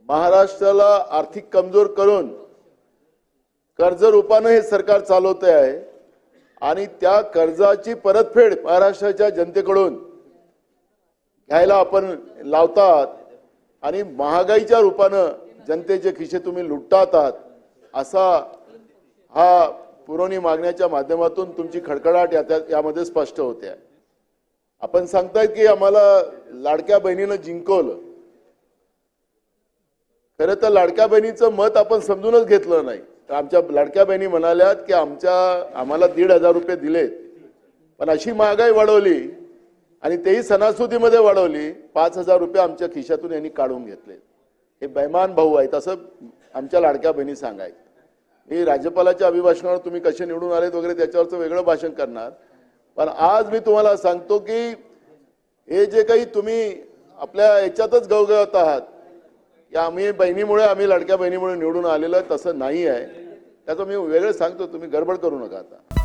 महाराष्ट्राला आर्थिक कमजोर करून कर्ज रूपानं हे सरकार चालवते आहे आणि त्या कर्जाची परतफेड महाराष्ट्राच्या जनतेकडून घ्यायला आपण लावतात आणि महागाईच्या रूपानं जनतेचे खिसे तुम्ही लुटतात आहात असा हा पुरवणी मागण्याच्या माध्यमातून तुमची खडखडाट यामध्ये स्पष्ट होते आहे। आपण सांगताय की आम्हाला लाडक्या बहिणीनं जिंकवलं, खरं तर लाडक्या बहिणीचं मत आपण समजूनच घेतलं नाही। आमच्या लाडक्या बहिणी म्हणाल्यात की आम्हाला 1,500 रुपये दिलेत, पण अशी महागाई वाढवली आणि तेही सणासुदीमध्ये वाढवली, 5,000 रुपये आमच्या खिशातून यांनी काढून घेतले। हे बेईमान भाऊ आहेत असं आमच्या लाडक्या बहिणी सांगायत। मी राज्यपालाच्या अभिभाषणावर तुम्ही कसे निवडून आलेत वगैरे त्याच्यावरचं वेगळं भाषण करणार, पण आज मी तुम्हाला सांगतो की हे जे काही तुम्ही आपल्या याच्यातच गवगवत आहात की आम्ही लाडक्या बहिणीमुळे निवडून आलेलो आहे, तसं नाही आहे। त्याचं मी वेगळं सांगतो, तुम्ही गडबड करू नका आता।